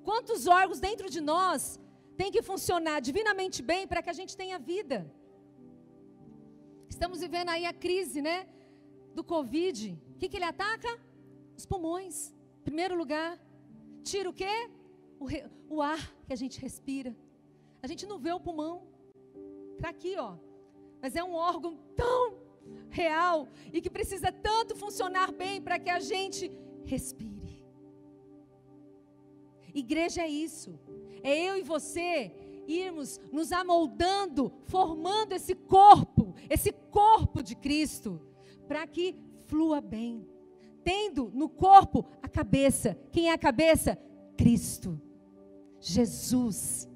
Quantos órgãos dentro de nós tem que funcionar divinamente bem para que a gente tenha vida? Estamos vivendo aí a crise, do Covid. O que ele ataca? Os pulmões. Em primeiro lugar. Tira o quê? O ar que a gente respira. A gente não vê o pulmão. Está aqui, Mas é um órgão tão real e que precisa tanto funcionar bem para que a gente respire. Igreja é isso. É eu e você irmos nos amoldando, formando esse corpo de Cristo, para que flua bem. Tendo no corpo a cabeça. Quem é a cabeça? Cristo. Jesus.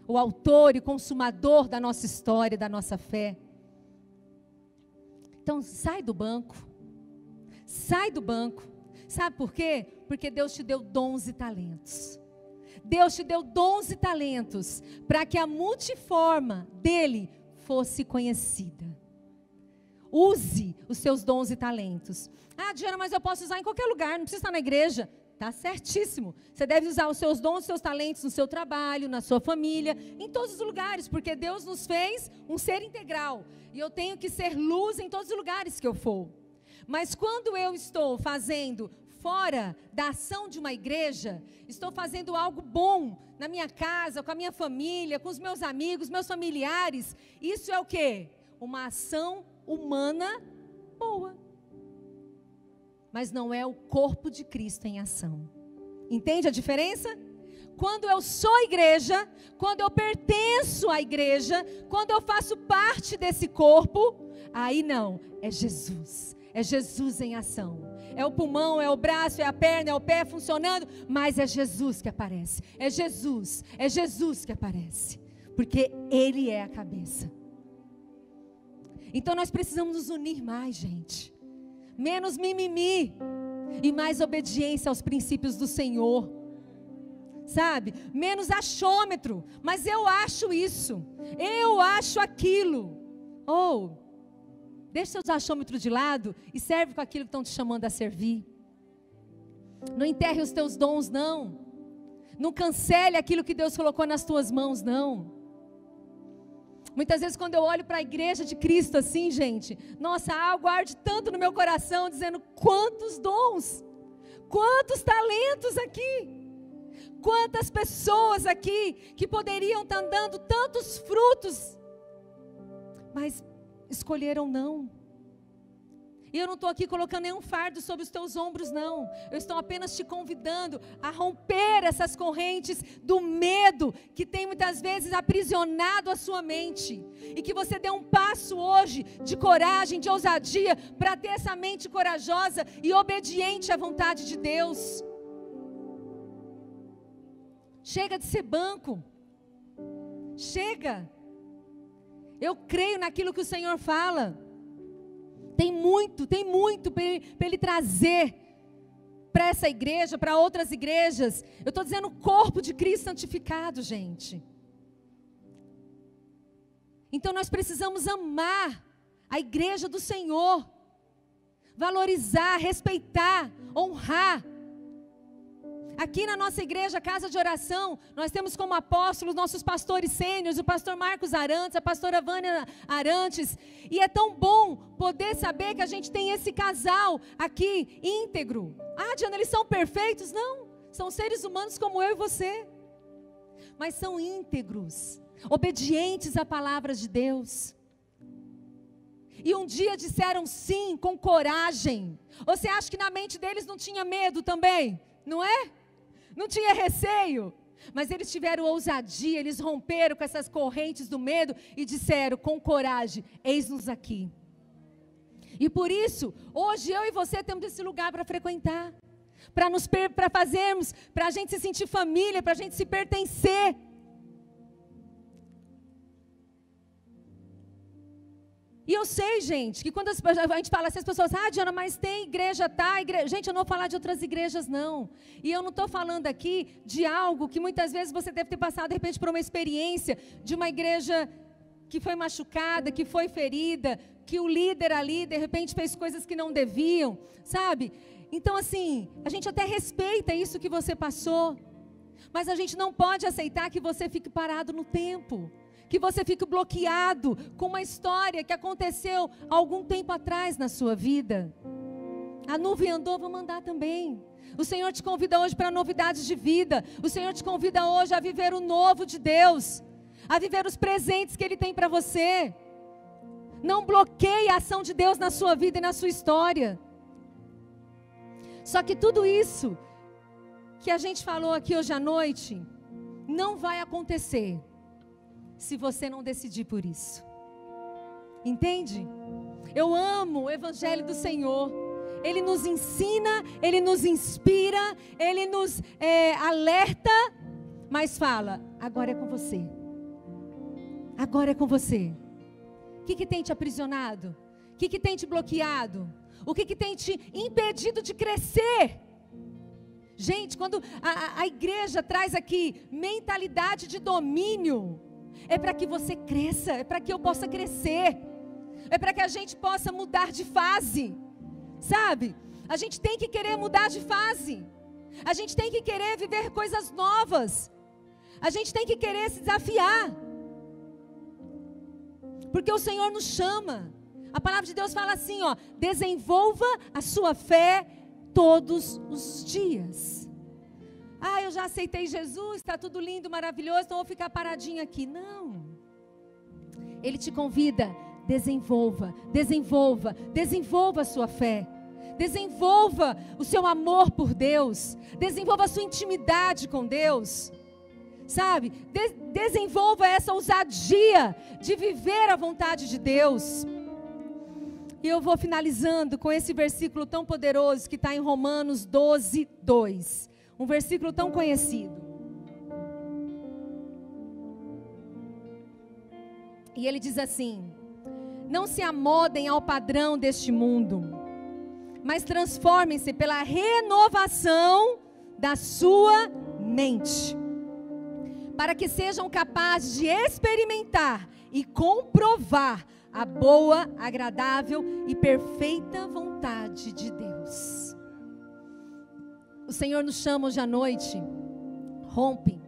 O autor e consumador da nossa história, da nossa fé. Então sai do banco. Sai do banco. Sabe por quê? Porque Deus te deu dons e talentos. Deus te deu dons e talentos para que a multiforma dele fosse conhecida. Use os seus dons e talentos. Ah, Diana, mas eu posso usar em qualquer lugar, não precisa estar na igreja. Está certíssimo. Você deve usar os seus dons, os seus talentos no seu trabalho, na sua família, em todos os lugares, porque Deus nos fez um ser integral. E eu tenho que ser luz em todos os lugares que eu for. Mas quando eu estou fazendo fora da ação de uma igreja, estou fazendo algo bom na minha casa, com a minha família, com os meus amigos, meus familiares, isso é o quê? Uma ação humana boa. Mas não é o corpo de Cristo em ação. Entende a diferença? Quando eu sou igreja, quando eu pertenço à igreja, quando eu faço parte desse corpo, aí não, é Jesus. É Jesus em ação. É o pulmão, é o braço, é a perna, é o pé funcionando, mas é Jesus que aparece. É Jesus que aparece. Porque Ele é a cabeça. Então nós precisamos nos unir mais, gente. Menos mimimi e mais obediência aos princípios do Senhor. Sabe? Menos achômetro. Mas eu acho isso. Eu acho aquilo. Deixa seus achômetros de lado e serve com aquilo que estão te chamando a servir. Não enterre os teus dons, não. Não cancele aquilo que Deus colocou nas tuas mãos, não. Muitas vezes quando eu olho para a igreja de Cristo assim, gente, nossa, algo arde tanto no meu coração, dizendo quantos dons, quantos talentos aqui, quantas pessoas aqui que poderiam estar dando tantos frutos, mas escolheram não. E eu não estou aqui colocando nenhum fardo sobre os teus ombros, não. Eu estou apenas te convidando a romper essas correntes do medo que tem muitas vezes aprisionado a sua mente. E que você dê um passo hoje de coragem, de ousadia, para ter essa mente corajosa e obediente à vontade de Deus. Chega de ser banco. Chega. Eu creio naquilo que o Senhor fala. Tem muito para Ele trazer para essa igreja, para outras igrejas. Eu estou dizendo o corpo de Cristo santificado, gente. Então nós precisamos amar a igreja do Senhor. Valorizar, respeitar, honrar. Aqui na nossa igreja, casa de oração, nós temos como apóstolos nossos pastores sêniores, o pastor Marcos Arantes, a pastora Vânia Arantes, e é tão bom poder saber que a gente tem esse casal aqui, íntegro. Diana, eles são perfeitos? Não, são seres humanos como eu e você, mas são íntegros, obedientes à palavra de Deus. E um dia disseram sim, com coragem. Você acha que na mente deles não tinha medo também? Não é? Não tinha receio, mas eles tiveram ousadia, eles romperam com essas correntes do medo e disseram com coragem, eis-nos aqui. E por isso, hoje eu e você temos esse lugar para frequentar, para fazermos, para a gente se sentir família, para a gente se pertencer. E eu sei, gente, que quando a gente fala assim, as pessoas, Diana, mas tem igreja, Gente, eu não vou falar de outras igrejas, não. E eu não estou falando aqui de algo que muitas vezes você deve ter passado, de repente, por uma experiência de uma igreja que foi machucada, que foi ferida, que o líder ali, de repente, fez coisas que não deviam, sabe? Então, assim, a gente até respeita isso que você passou, mas a gente não pode aceitar que você fique parado no tempo. Que você fique bloqueado com uma história que aconteceu há algum tempo atrás na sua vida. A nuvem andou, vamos andar também. O Senhor te convida hoje para novidades de vida. O Senhor te convida hoje a viver o novo de Deus. A viver os presentes que Ele tem para você. Não bloqueie a ação de Deus na sua vida e na sua história. Só que tudo isso que a gente falou aqui hoje à noite não vai acontecer se você não decidir por isso. Entende? Eu amo o Evangelho do Senhor. Ele nos ensina, Ele nos inspira, Ele nos alerta, mas fala, agora é com você. Agora é com você. O que tem te aprisionado? O que tem te bloqueado? O que tem te impedido de crescer? Gente, quando a igreja traz aqui mentalidade de domínio, é para que você cresça, é para que eu possa crescer, é para que a gente possa mudar de fase, sabe? A gente tem que querer mudar de fase, a gente tem que querer viver coisas novas, a gente tem que querer se desafiar, porque o Senhor nos chama. A palavra de Deus fala assim, desenvolva a sua fé todos os dias. Ah, eu já aceitei Jesus, está tudo lindo, maravilhoso, então vou ficar paradinho aqui. Não. Ele te convida, desenvolva, desenvolva, desenvolva a sua fé. Desenvolva o seu amor por Deus. Desenvolva a sua intimidade com Deus. Sabe? Desenvolva essa ousadia de viver a vontade de Deus. E eu vou finalizando com esse versículo tão poderoso que está em Romanos 12, 2. Um versículo tão conhecido. E ele diz assim: não se amodem ao padrão deste mundo, mas transformem-se pela renovação da sua mente, para que sejam capazes de experimentar e comprovar a boa, agradável e perfeita vontade de Deus. O Senhor nos chama hoje à noite. Rompe.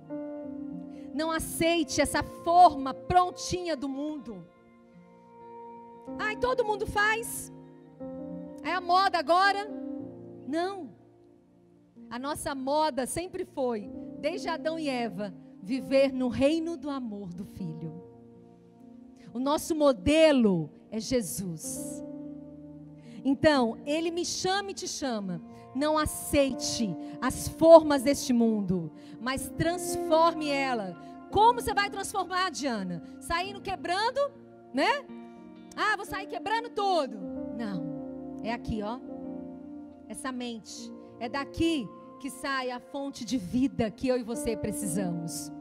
Não aceite essa forma prontinha do mundo. Ai, todo mundo faz. É a moda agora? Não. A nossa moda sempre foi, desde Adão e Eva, viver no reino do amor do Filho. O nosso modelo é Jesus. Então, Ele me chama e te chama. Não aceite as formas deste mundo, mas transforme ela. Como você vai transformar, Diana? Saindo quebrando, né? Ah, vou sair quebrando tudo. Não, é aqui, ó. Essa mente, é daqui que sai a fonte de vida que eu e você precisamos.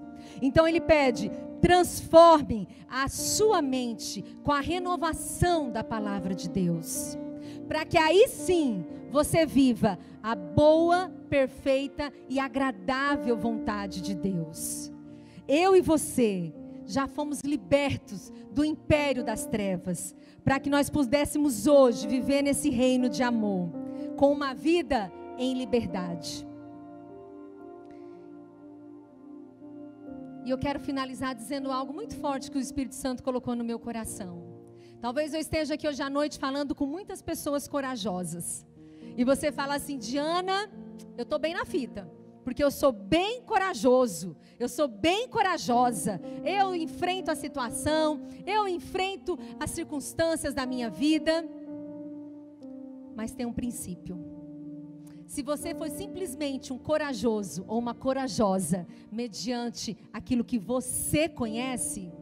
Então ele pede, transforme a sua mente com a renovação da palavra de Deus, para que aí sim você viva a boa, perfeita e agradável vontade de Deus. Eu e você já fomos libertos do império das trevas, para que nós pudéssemos hoje viver nesse reino de amor, com uma vida em liberdade. E eu quero finalizar dizendo algo muito forte que o Espírito Santo colocou no meu coração. Talvez eu esteja aqui hoje à noite falando com muitas pessoas corajosas. E você fala assim, Diana, eu estou bem na fita, porque eu sou bem corajoso, eu sou bem corajosa. Eu enfrento a situação, eu enfrento as circunstâncias da minha vida. Mas tem um princípio. Se você for simplesmente um corajoso ou uma corajosa, mediante aquilo que você conhece,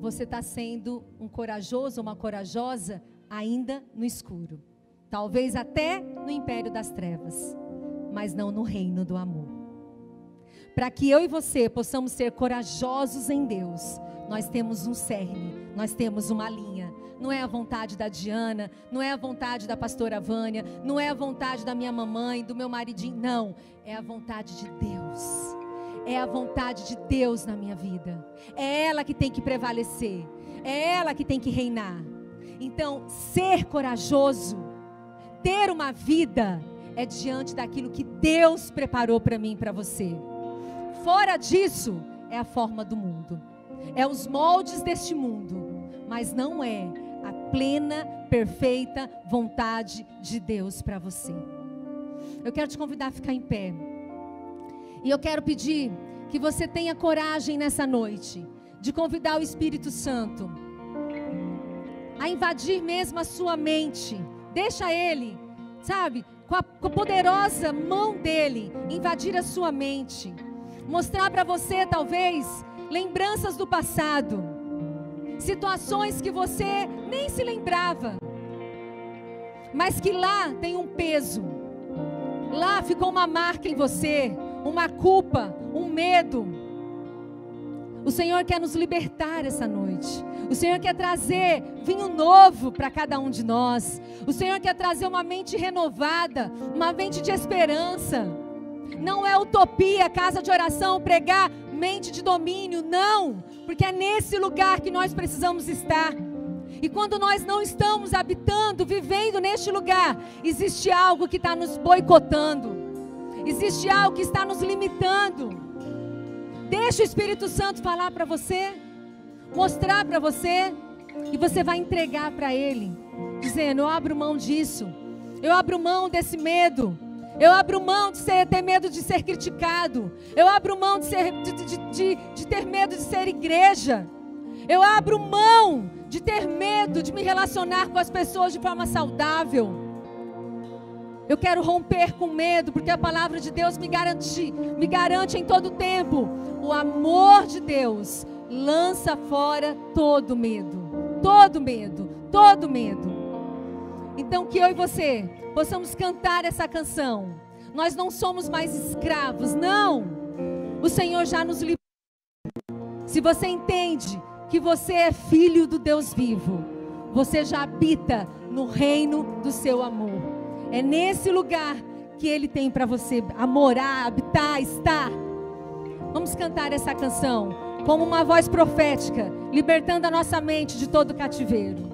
você está sendo um corajoso ou uma corajosa ainda no escuro. Talvez até no império das trevas, mas não no reino do amor. Para que eu e você possamos ser corajosos em Deus, nós temos um cerne, nós temos uma linha. Não é a vontade da Diana, não é a vontade da pastora Vânia, não é a vontade da minha mamãe, do meu maridinho, não. É a vontade de Deus. É a vontade de Deus na minha vida. É ela que tem que prevalecer. É ela que tem que reinar. Então, ser corajoso, ter uma vida, é diante daquilo que Deus preparou para mim e para você. Fora disso, é a forma do mundo. É os moldes deste mundo, mas não é a plena, perfeita vontade de Deus para você. Eu quero te convidar a ficar em pé. E eu quero pedir que você tenha coragem nessa noite de convidar o Espírito Santo a invadir mesmo a sua mente. Deixa Ele, sabe, com a poderosa mão dEle, invadir a sua mente. Mostrar para você, talvez, lembranças do passado. Situações que você nem se lembrava, mas que lá tem um peso. Lá ficou uma marca em você, uma culpa, um medo. O Senhor quer nos libertar essa noite. O Senhor quer trazer vinho novo para cada um de nós. O Senhor quer trazer uma mente renovada, uma mente de esperança. Não é utopia, casa de oração, pregar mente de domínio, não, porque é nesse lugar que nós precisamos estar. E quando nós não estamos habitando, vivendo neste lugar, existe algo que está nos boicotando, existe algo que está nos limitando. Deixa o Espírito Santo falar para você, mostrar para você, e você vai entregar para Ele, dizendo, eu abro mão disso, Eu abro mão desse medo. Eu abro mão de ter medo de ser criticado. Eu abro mão de ter medo de ser igreja. Eu abro mão de ter medo de me relacionar com as pessoas de forma saudável. Eu quero romper com medo, porque a palavra de Deus me garante em todo tempo. O amor de Deus lança fora todo medo. Todo medo, todo medo. Então que eu e você possamos cantar essa canção. Nós não somos mais escravos, não. O Senhor já nos libertou. Se você entende que você é filho do Deus vivo, você já habita no reino do seu amor. É nesse lugar que Ele tem para você morar, habitar, estar. Vamos cantar essa canção como uma voz profética, libertando a nossa mente de todo cativeiro.